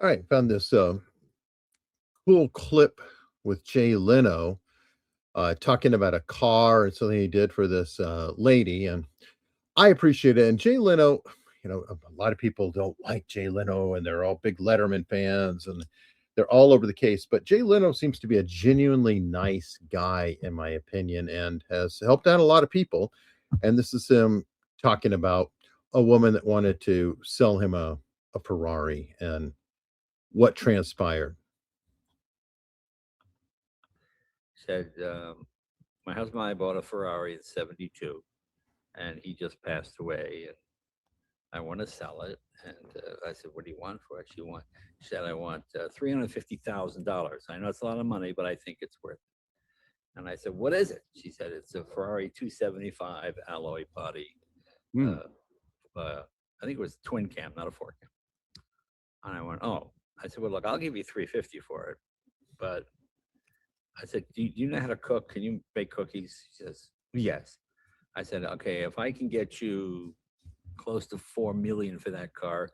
All right, found this cool clip with Jay Leno talking about a car and something he did for this lady, and I appreciate it. And Jay Leno, a lot of people don't like Jay Leno, and they're all big Letterman fans, and they're all over the case. But Jay Leno seems to be a genuinely nice guy, in my opinion, and has helped out a lot of people. And this is him talking about a woman that wanted to sell him a Ferrari and what transpired. Said, my husband and I bought a Ferrari in '72, and he just passed away, and I want to sell it. And I said, what do you want for it? She said, I want $350,000. I know it's a lot of money, but I think it's worth it. And I said, what is it? She said, it's a Ferrari 275 alloy body. I think it was twin cam, not a four cam. And I went, oh. I said, well, look, I'll give you $350 for it, but I said, do you know how to cook? Can you bake cookies? She says, yes. I said, okay, if I can get you close to $4 million for that car,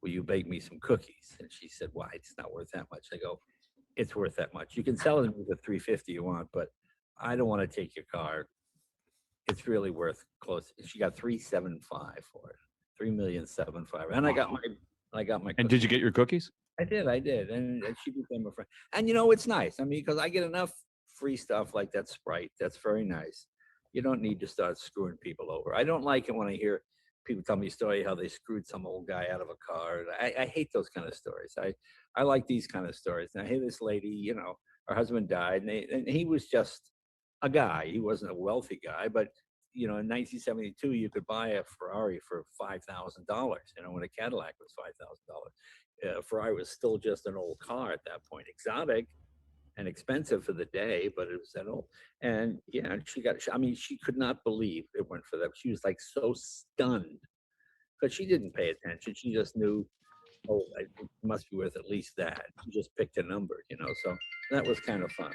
will you bake me some cookies? And she said, why? It's not worth that much. I go, it's worth that much. You can sell it with the $350 you want, but I don't want to take your car. It's really worth close. She got $375 for it, $3,750,000. And I got my. And did you get your cookies? I did, and she became a friend. And it's nice. I mean, because I get enough free stuff like that Sprite. That's very nice. You don't need to start screwing people over. I don't like it when I hear people tell me a story how they screwed some old guy out of a car. I hate those kind of stories. I like these kind of stories. And I hear this lady, her husband died, and he was just a guy. He wasn't a wealthy guy, but in 1972, you could buy a Ferrari for $5,000. When a Cadillac was $5,000. Ferrari was still just an old car at that point, exotic and expensive for the day, but it was that old. And she could not believe it went for that. She was like so stunned because she didn't pay attention. She just knew, it must be worth at least that. She just picked a number, so that was kind of fun.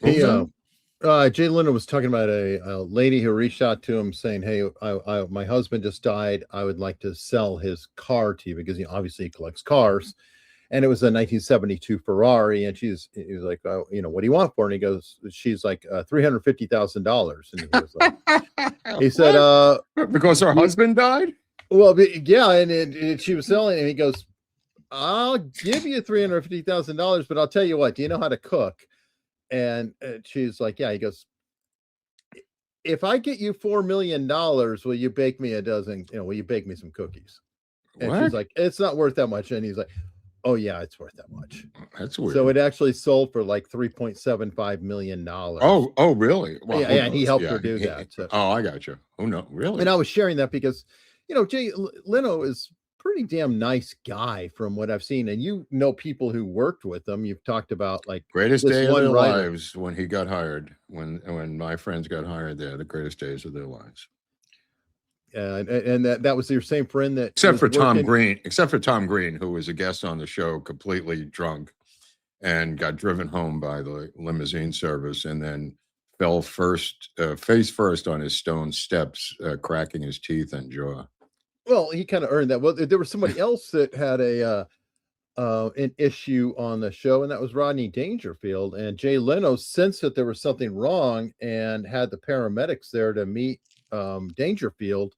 Hey, Jay Leno was talking about a lady who reached out to him saying, hey, my husband just died. I would like to sell his car to you because obviously he collects cars. And it was a 1972 Ferrari. And he was like, oh, what do you want for it? And she's like, $350,000. And he was like, he said, because her husband died? Well, yeah. And she was selling, and he goes, I'll give you $350,000, but I'll tell you what, do you know how to cook? And she's like, yeah. He goes, if I get you $4 million, will you bake me will you bake me some cookies? And she's like, it's not worth that much. And he's like, oh yeah, it's worth that much. That's weird. So it actually sold for like $3.75 million. Oh, really? Well, yeah, and he helped her do that. So. Oh, I got you. Oh no, really? And I was sharing that because, Jay Leno is pretty damn nice guy from what I've seen. And people who worked with him. You've talked about like greatest day of their lives when he got hired. When my friends got hired there, the greatest days of their lives. And that was your same friend that except for Tom Green, who was a guest on the show, completely drunk and got driven home by the limousine service and then fell face first on his stone steps, cracking his teeth and jaw. Well, he kind of earned that. Well, there was somebody else that had an issue on the show, and that was Rodney Dangerfield. And Jay Leno sensed that there was something wrong and had the paramedics there to meet Dangerfield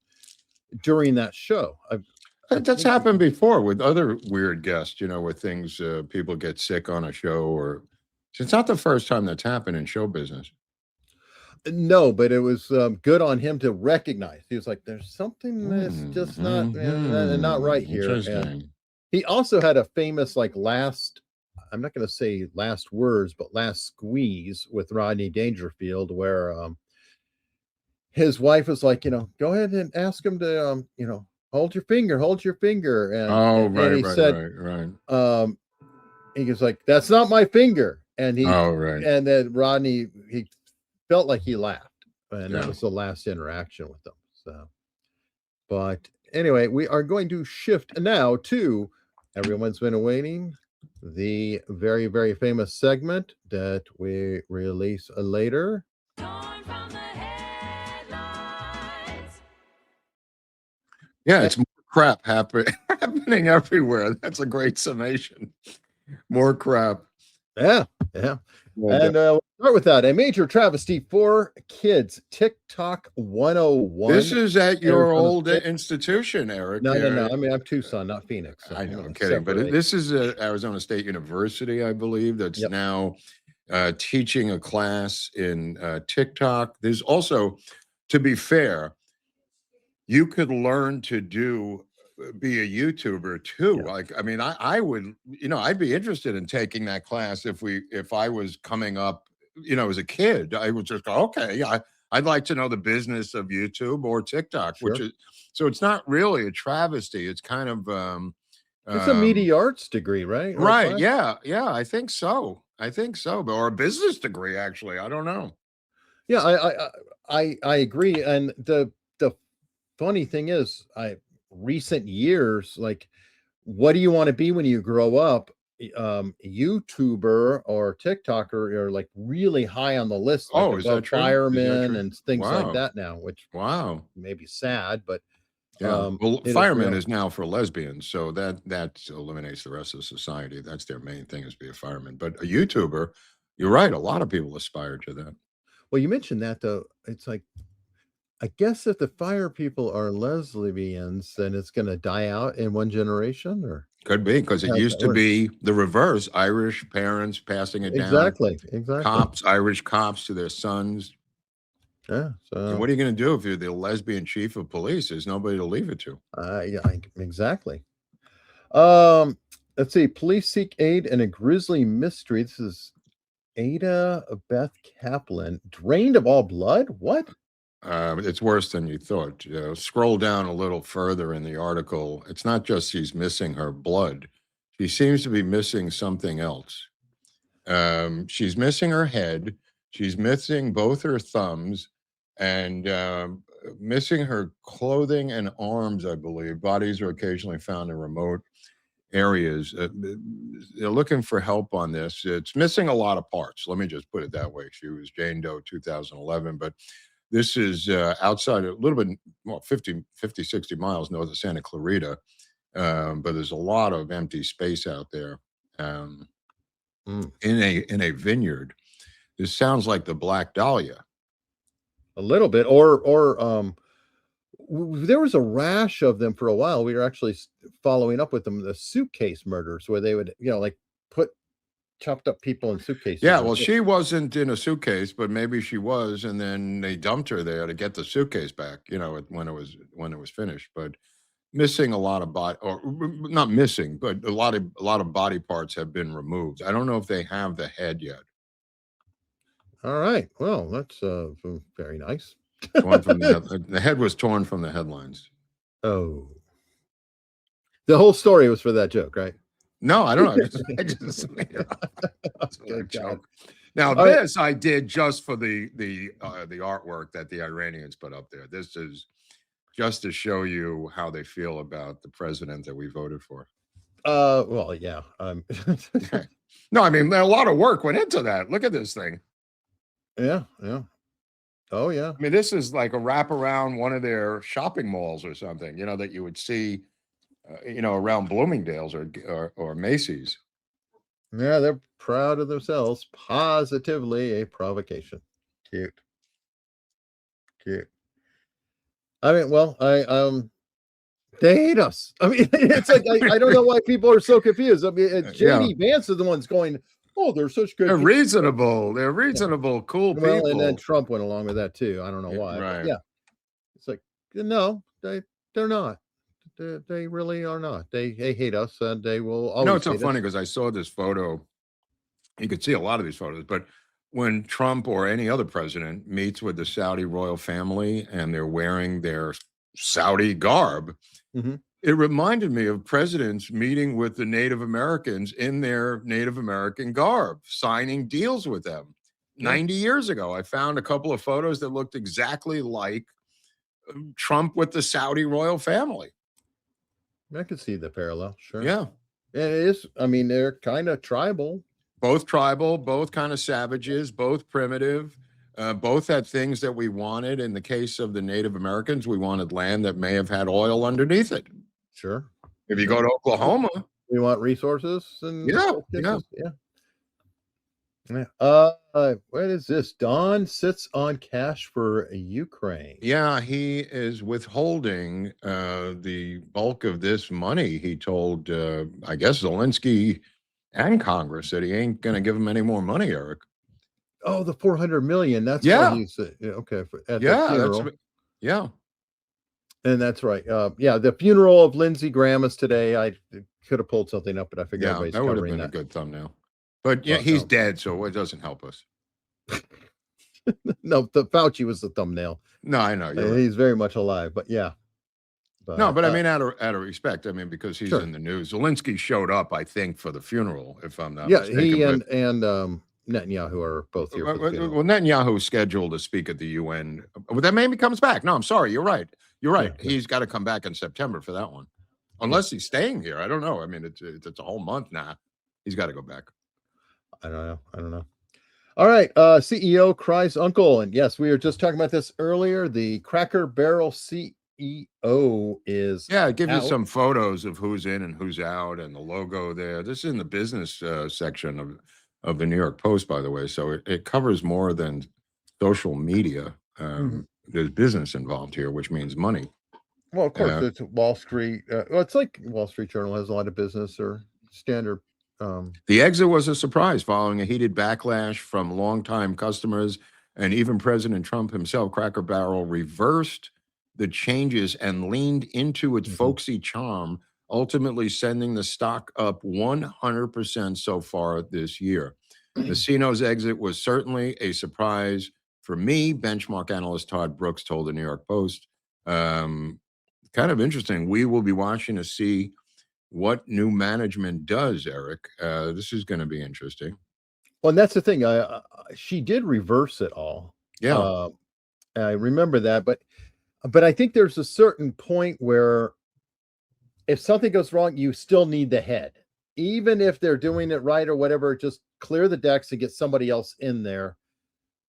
during that show. That's happened before with other weird guests, where things people get sick on a show, or it's not the first time that's happened in show business. No, but it was good on him to recognize. He was like, there's something that's just not right here. And he also had a famous I'm not going to say last words, but last squeeze with Rodney Dangerfield, where his wife was like, go ahead and ask him to, hold your finger. And he said, he was like, that's not my finger. And and then Rodney, he felt like he laughed, and that was the last interaction with them. So, but anyway, we are going to shift now to everyone's been awaiting, the very, very famous segment that we release later. Yeah, it's more crap happening everywhere. That's a great summation. More crap. Yeah. And we'll start with that. A major travesty for kids. TikTok 101. This is at your old institution, Eric. No. I mean, I'm Tucson, not Phoenix. So I know, I'm kidding. But this is Arizona State University, I believe, that's now teaching a class in TikTok. There's also, to be fair, you could learn to be a YouTuber too. Yeah. Like, I mean, I would, I'd be interested in taking that class if I was coming up, as a kid. I would just go, okay, I'd like to know the business of YouTube or TikTok, sure. which is, so it's not really a travesty. It's kind of, it's a media arts degree, right? Right. Yeah. I think so. Or a business degree, actually. I don't know. Yeah, I agree. And the funny thing is, recent years, like, what do you want to be when you grow up? YouTuber or TikToker are like really high on the list. Like, is that true? Firemen and things like that now, which may be sad, but well, fireman is now for lesbians, so that eliminates the rest of society. That's their main thing, is be a fireman. But a YouTuber, you're right, a lot of people aspire to that. Well, you mentioned that, though. It's like, I guess if the fire people are lesbians, then it's going to die out in one generation, or could be, because it used to be the reverse: Irish parents passing it down. Exactly. Irish cops to their sons. Yeah. So, and what are you going to do if you're the lesbian chief of police? There's nobody to leave it to. Exactly. Let's see. Police seek aid in a grisly mystery. This is Ada Beth Kaplan, drained of all blood. What? It's worse than you thought. Scroll down a little further in the article. It's not just she's missing her blood. She seems to be missing something else. She's missing her head. She's missing both her thumbs, and missing her clothing and arms, I believe. Bodies are occasionally found in remote areas. They're looking for help on this. It's missing a lot of parts. Let me just put it that way. She was Jane Doe 2011, but this is outside a little bit, 50, 60 miles north of Santa Clarita. But there's a lot of empty space out there in a vineyard. This sounds like the Black Dahlia. A little bit, or there was a rash of them for a while. We were actually following up with them, the suitcase murders, where they would, like, put chopped up people in suitcases. Yeah, well, she wasn't in a suitcase, but maybe she was, and then they dumped her there to get the suitcase back, when it was finished. But missing a lot of body, or not missing, but a lot of body parts have been removed. I don't know if they have the head yet. All right. Well, that's very nice. Torn from the head was torn from the headlines. Oh. The whole story was for that joke, right? No, I don't know. I just made it up. Joke. Now, this I did just for the artwork that the Iranians put up there. This is just to show you how they feel about the president that we voted for. Well, yeah. No, I mean, a lot of work went into that. Look at this thing. Yeah. Oh, yeah. I mean, this is like a wrap around one of their shopping malls or something, that you would see, around Bloomingdale's or Macy's. Yeah, they're proud of themselves. Positively a provocation. Cute. I mean, well, they hate us. I mean, it's like, I don't know why people are so confused. I mean, JD Vance is the one's going, oh, they're such good. They're reasonable, cool people. And then Trump went along with that too. I don't know why. Right. Yeah. It's like, no, they're not. They really are not. They hate us, and they will always. It's so funny because I saw this photo. You could see a lot of these photos, but when Trump or any other president meets with the Saudi royal family and they're wearing their Saudi garb, it reminded me of presidents meeting with the Native Americans in their Native American garb, signing deals with them. 90 years ago, I found a couple of photos that looked exactly like Trump with the Saudi royal family. I could see the parallel, sure. Yeah. And it is, I mean, they're kind of tribal. Both tribal, both kind of savages, both primitive, both had things that we wanted. In the case of the Native Americans, we wanted land that may have had oil underneath it. Sure. If you go to Oklahoma, we want resources and yeah. What is this? Don sits on cash for Ukraine. Yeah, he is withholding the bulk of this money. He told, I guess, Zelensky and Congress that he ain't going to give him any more money, Eric. Oh, the 400 million. That's why he's okay. At the funeral. Yeah. And that's right. The funeral of Lindsey Graham is today. I could have pulled something up, but I figured everybody's that would have covering been a good thumbnail. But yeah, he's dead, so it doesn't help us. No, the Fauci was the thumbnail. No, I know. He's very much alive, but yeah. But I mean, out of respect, I mean, because he's in the news. Zelensky showed up, I think, for the funeral, if I'm not mistaken. He and Netanyahu are both here. Well, Netanyahu scheduled to speak at the UN. Well, that maybe comes back. No, I'm sorry. You're right. Yeah. He's got to come back in September for that one, unless he's staying here. I don't know. I mean, it's a whole month now. He's got to go back. I don't know. All right. CEO Cries uncle. And yes, we were just talking about this earlier. The Cracker Barrel CEO is it gives you some photos of who's in and who's out and the logo there. This is in the business section of the New York Post, by the way. So it covers more than social media. There's business involved here, which means money. Well, of course, it's Wall Street. It's like Wall Street Journal has a lot of business or standard. The exit was a surprise following a heated backlash from longtime customers and even President Trump himself. Cracker Barrel reversed the changes and leaned into its folksy charm, ultimately sending the stock up 100% so far this year. Casino's exit was certainly a surprise for me, benchmark analyst Todd Brooks told the New York Post. Kind of interesting. We will be watching to see what new management does, Eric. This is going to be interesting. Well, and that's the thing. She did reverse it all. Yeah. I remember that, but I think there's a certain point where if something goes wrong, you still need the head. Even if they're doing it right or whatever, just clear the decks and get somebody else in there.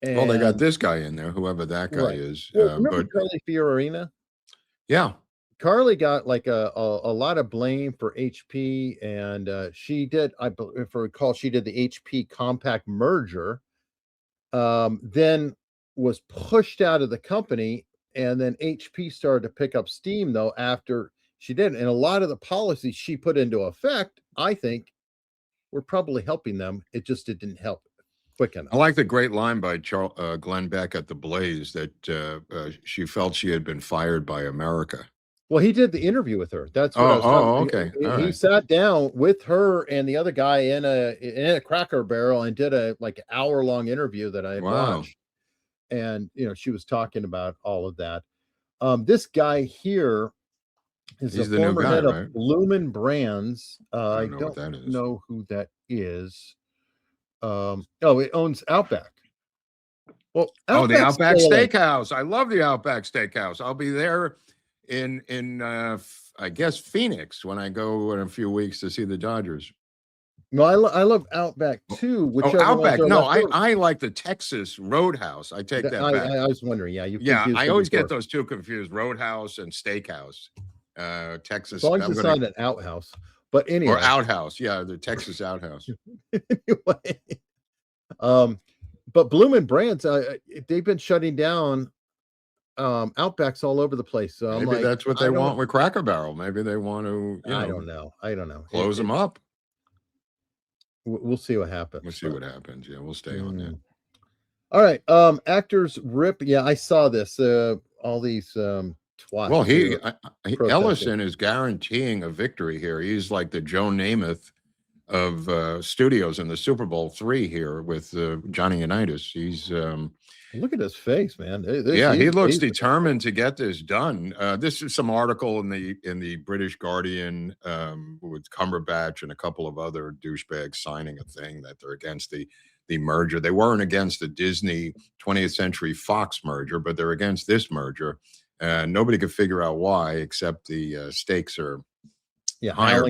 And, well, they got this guy in there, whoever that guy is. Well, remember Carly Fiorina? Yeah. Carly got like a lot of blame for HP, and she did, if I recall, she did the HP Compaq merger, then was pushed out of the company, and then HP started to pick up steam, though, after she did. And a lot of the policies she put into effect, I think, were probably helping them. It didn't help quick enough. I like the great line by Glenn Beck at The Blaze that she felt she had been fired by America. Well, he did the interview with her. That's what okay. He sat down with her and the other guy in a Cracker Barrel and did a like hour-long interview that I watched. And she was talking about all of that. This guy here is the former head of Lumen Brands. I don't know who that is. It owns Outback. Well, the Outback Steakhouse. I love the Outback Steakhouse. I'll be there in I guess Phoenix when I go in a few weeks to see the Dodgers. No, I love Outback too. Outback. No, I like the Texas Roadhouse. I take that back. I was wondering. I always get those two confused: Roadhouse and Steakhouse. Texas. As long as it's not an outhouse. But anyway, or outhouse. Yeah, the Texas outhouse. Anyway, but Bloomin' Brands, they've been shutting down Outbacks all over the place. So maybe that's what they want with Cracker Barrel. Maybe they want to. I don't know. Close them up. We'll see what happens. We'll see what happens. Yeah, we'll stay on that. All right. Actors rip. Yeah, I saw this. All these twats. Well, Ellison is guaranteeing a victory here. He's like the Joe Namath of studios in the Super Bowl III here with Johnny Unitas. He's look at his face, man. He looks determined to get this done. This is some article in the British Guardian with Cumberbatch and a couple of other douchebags signing a thing that they're against the merger. They weren't against the Disney 20th Century Fox merger, but they're against this merger. Nobody could figure out why, except the stakes are higher.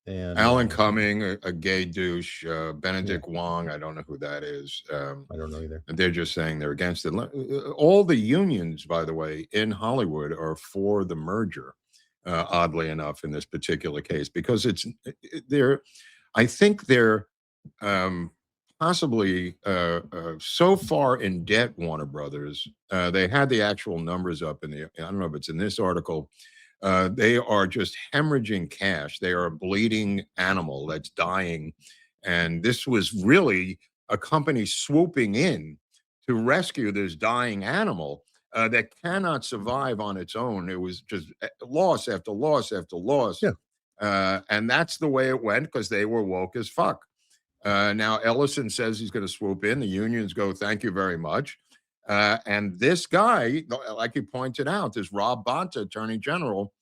Alan Cumming, a gay douche, Benedict Wong, I don't know who that is. I don't know either. They're just saying they're against it. All the unions, by the way, in Hollywood are for the merger. oddly enough, in this particular case, because I think they're possibly so far in debt, Warner Brothers. They had the actual numbers up I don't know if it's in this article. They are just hemorrhaging cash. They are a bleeding animal that's dying. And this was really a company swooping in to rescue this dying animal that cannot survive on its own. It was just loss after loss after loss. Yeah. And that's the way it went because they were woke as fuck. Now, Ellison says he's going to swoop in. The unions go, thank you very much. And this guy, like you pointed out, this Rob Bonta, Attorney General,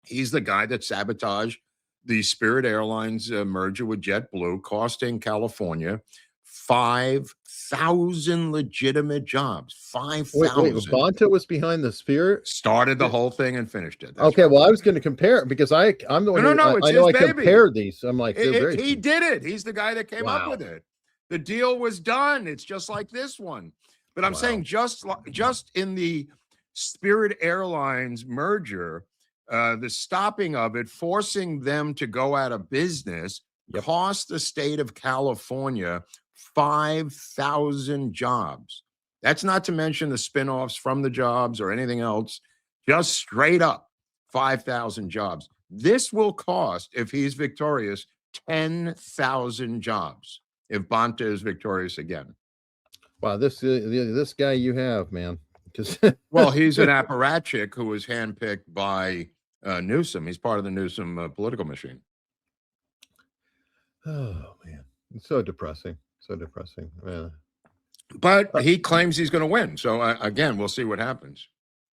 he's the guy that sabotaged the Spirit Airlines merger with JetBlue, costing California 5,000 legitimate jobs. 5,000. Wait, Bonta was behind the Spirit? Started the whole thing and finished it. That's okay, right. Well, I was going to compare it because I'm the one I know I compared these. I'm like, he did it. He's the guy that came up with it. The deal was done. It's just like this one. But I'm saying just in the Spirit Airlines merger, the stopping of it, forcing them to go out of business, cost the state of California 5,000 jobs. That's not to mention the spinoffs from the jobs or anything else, just straight up 5,000 jobs. This will cost, if he's victorious, 10,000 jobs if Bonta is victorious again. Wow, this guy you have, man. Well, he's an apparatchik who was handpicked by Newsom. He's part of the Newsom political machine. Oh, man. It's so depressing. So depressing. But he claims he's going to win. So, again, we'll see what happens.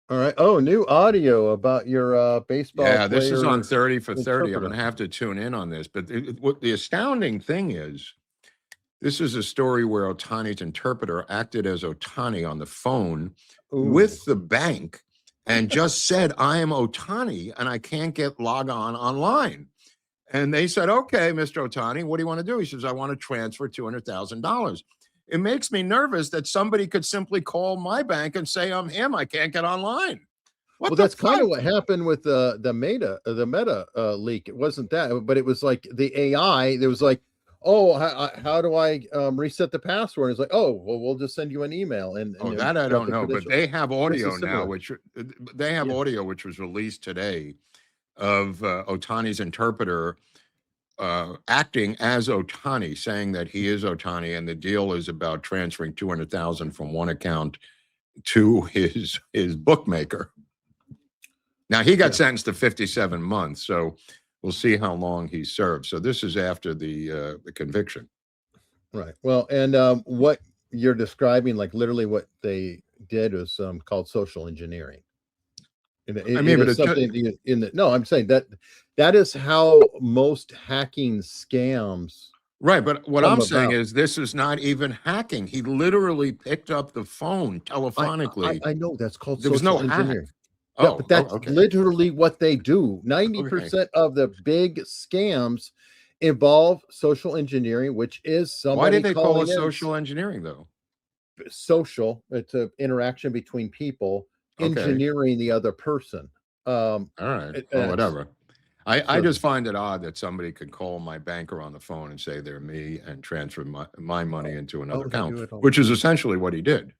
All right. Oh, new audio about your baseball. Yeah, this is on 30 for 30. I'm going to have to tune in on this. But what the astounding thing is, this is a story where Ohtani's interpreter acted as Ohtani on the phone with the bank and just said, I am Ohtani and I can't get log on online. And they said, okay, Mr. Ohtani, what do you want to do? He says, I want to transfer $200,000. It makes me nervous that somebody could simply call my bank and say, I'm him. I can't get online. Well, that's kind of what happened with the Meta leak. It wasn't that, but it was like the AI. There was like, oh, how do I reset the password? It's like, oh, well, we'll just send you an email. And that I don't know, but they have audio now, which was released today of Ohtani's interpreter acting as Ohtani, saying that he is Ohtani, and the deal is about transferring $200,000 from one account to his bookmaker. Now he got sentenced to 57 months, so we'll see how long he served. So this is after the conviction. Right. Well, and what you're describing, like literally what they did was called social engineering. I'm saying that is how most hacking scams. Right, but what I'm saying is this is not even hacking. He literally picked up the phone telephonically. I know that's called there was no engineering. Hack. Yeah, but that's literally what they do. 90% of the big scams involve social engineering, which is somebody. Why did they call it social engineering, though? Social. It's an interaction between people. Engineering the other person. All right. Well, whatever. I just find it odd that somebody could call my banker on the phone and say they're me and transfer my money into another account, which is essentially what he did.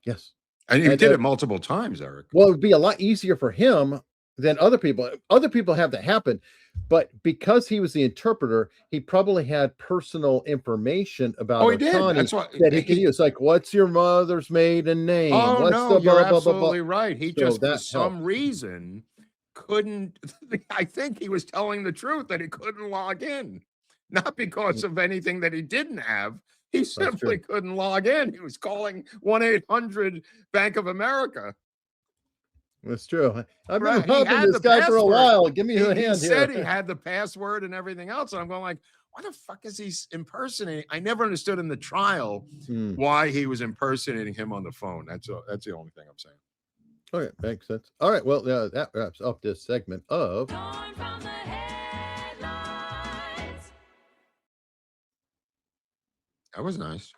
Yes. And he did it multiple times, Eric. Well, it would be a lot easier for him than other people. Other people have that happen. But because he was the interpreter, he probably had personal information about Ohtani That's what, that he could use. Like, what's your mother's maiden name? Oh, what's no, you're absolutely right. He just, for some reason, couldn't. I think he was telling the truth that he couldn't log in. Not because of anything that he didn't have. He simply couldn't log in. He was calling 1-800 Bank of America. That's true. I've been helping this guy for a while. Give me a hand here. He said he had the password and everything else. And I'm going like, why the fuck is he impersonating? I never understood in the trial why he was impersonating him on the phone. That's the only thing I'm saying. Okay, makes sense. All right, well, that wraps up this segment of That was nice.